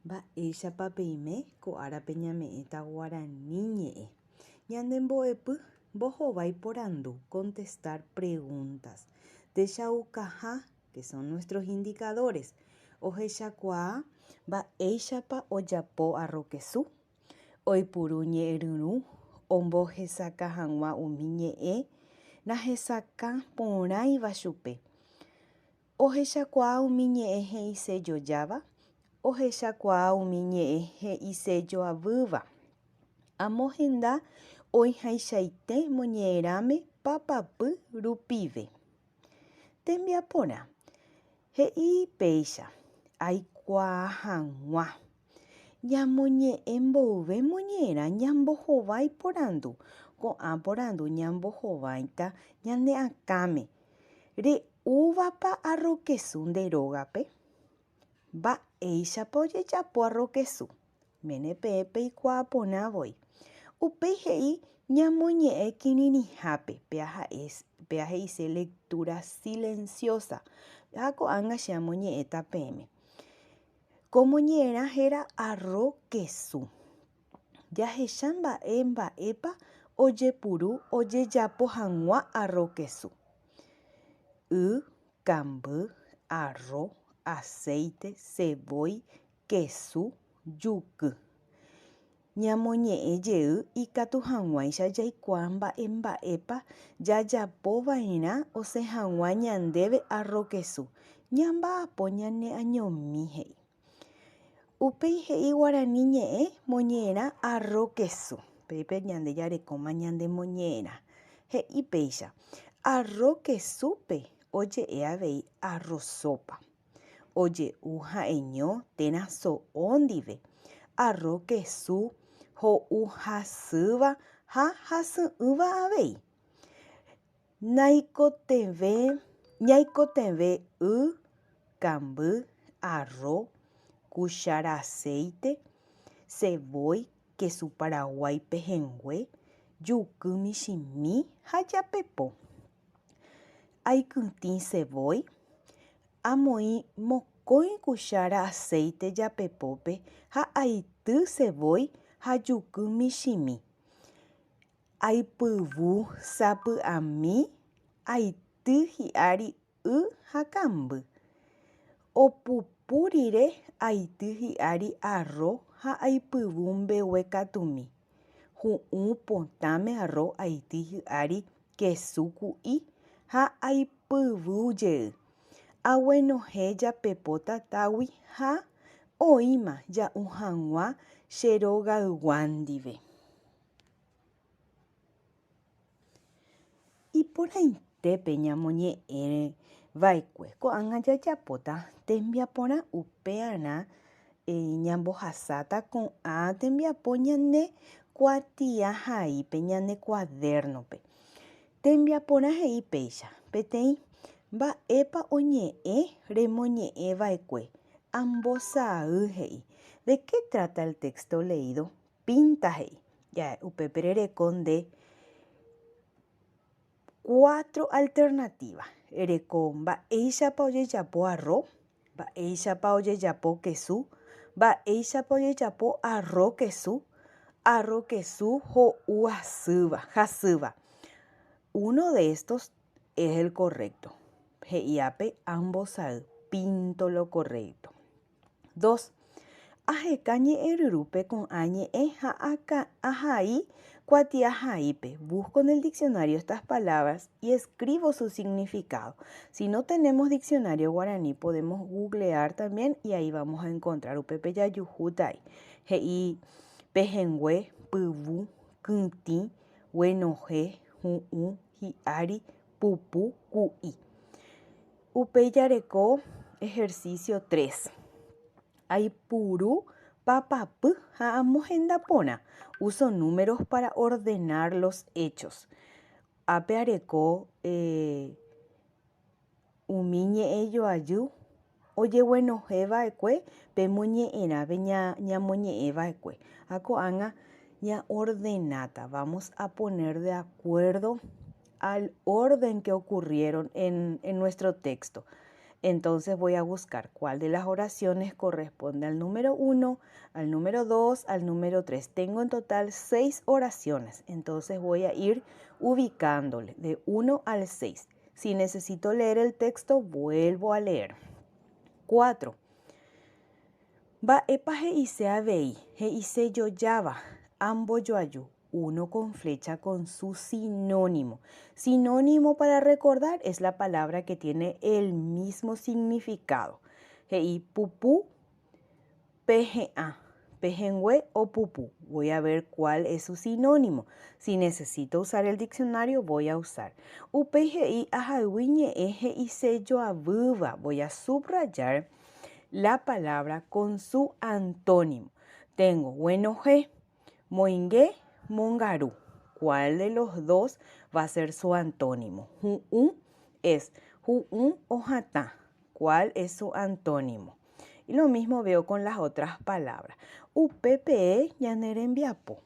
Mba'éichapa peime ko'árape ñame'ẽta Guarani ñe'ẽ. Ñandembo'epy mbohovái porandu contestar preguntas. Techaukaha, que son nuestros indicadores. Ohechakuaa mba'éichapa ojapo arroz kesu. Oipuru ñe'ẽryrũ ombohesaka hag̃ua umi ñe'ẽ nahesaka porãiva chupe. Ohechakuaa umi ñe'ẽ he'isejojáva. Ohechakuaa umi ñe'ẽ he'isejoavýva. Amohenda oĩhaichaite moñe'ẽrãme papapy rupive. Tembiaporã. He'i péicha. Aikuaa hag̃ua. Ñamoñe'ẽ mbove moñe'ẽrã ñambohovái porandu. Ko'ã porandu ñambohováita ñane akãme. Re'úvapa arroz kesu nde rógape. Mba'éichapa ojejapo arroz kesu. Méne peẽ peikuaa porãvoi. Upéi he'i ñamoñe'ẽ kirirĩhápe. Péa he'ise lectura silenciosa. Ha ko'ág̃a che amoñe'ẽta peẽme. Ko moñe'ẽrã héra arroz kesu. Jahecha mba'épa ojepuru ojejapo hag̃ua arroz kesu. Y, kamby, arroz, aceite, cebolla, kesu, juky. Ñamoñe'ẽjey ikatu hag̃uáicha jaikuaa mba'épa jajapova'erã osẽhag̃ua ñandéve arroz kesu. Ñamba'apo ñane añomi he'i. Upéi he'i Guarani ñe'ẽ moñe'ẽrã arroz kesu. Péipe ñande jarekóma ñandemoñe'ẽrã. He'i péicha. Arroz kesúpe oje'e avei arroz sopa. Oje'u ha'eño térã so'o ndive. Arroz kesu ho'u hasýva ha hasy'ỹva avei. Ñaikotevẽ y, kamby, arroz, kuchara aceite, cebolla, kesu paraguay pehẽngue, juky michĩmi ha japepo. Aikytĩ cebolla. Amoĩ mokõi kuchara aceite japepópe ha aity cebolla ha juky michĩmi. Aipyvu sapy'ami, aity hi'ári y ha kamby. Opupu rire aity hi'ári arroz ha aipyvu mbegue katumi. Hu'ũ potãme arroz aity hi'ári kesu ku'i ha aipyvũjey. Aguenohẽ japepo tatágui ha oĩma ja'u hag̃ua che rogayguá ndive. Iporãitépe ñamoñe'ẽva'ekue. Ko'ág̃a jajapóta tembiaporã upevarã ñambohasáta ko'ã tembiapo ñane kuatiahaípe ñane kuadernope. Tembiaporã he'i péicha. Peteĩ mba'épa oñe'ẽ remoñe'ẽva'ekue. Ambosay he'i. ¿De qué trata el texto leído? Pinta he'i. Upépe rereko nde 4 alternativas. Ereko mba'éichapa ojejapo arroz, mba'éichapa ojejapo kesu, mba'éichapa ojejapo arroz kesu ho'u hasýva. Uno de estos es el correcto. He'iápe ambosay. Pinto lo correcto. 2. Aheka ñe'ẽryrýpe ko'ã ñe'ẽ ha ahai kuatiahaípe. Busco en el diccionario estas palabras y escribo su significado. Si no tenemos diccionario guaraní, podemos googlear también y ahí vamos a encontrar. Upépe jajuhúta ahí. He'i pehẽngue, pyvu, kytĩ, guenohẽ, hu'ũ, hi'ári, pupu, ku'i. Upéi jareko ejercicio 3. Aipuru papapy ha amohenda porã. Uso números para ordenar los hechos. Ápe areko umi ñe'ẽ joaju ojeguenohẽva'ekue pe moñe'ẽrãve ñamoñe'ẽva'ekue. Ha ko'ág̃a ña ordenata. Vamos a poner de acuerdo al orden que ocurrieron en nuestro texto. Entonces voy a buscar cuál de las oraciones corresponde al número 1, al número 2, al número 3. Tengo en total 6 oraciones, entonces voy a ir ubicándole de 1 al 6. Si necesito leer el texto, vuelvo a leer. 4. Va epa heisea vei, heise yoyaba, ambo yoayu. 1 con flecha con su sinónimo. Sinónimo para recordar es la palabra que tiene el mismo significado. Hei pupú, pja, pejengüe o pupú. Voy a ver cuál es su sinónimo. Si necesito usar el diccionario, voy a usar. Upgi ajawiñe heise yoabuva. Voy a subrayar la palabra con su antónimo. Tengo huenoje, moingue, mongarú. ¿Cuál de los dos va a ser su antónimo? Ju'un es ju'un o jatá. ¿Cuál es su antónimo? Y lo mismo veo con las otras palabras. Upepe yanerembiapo.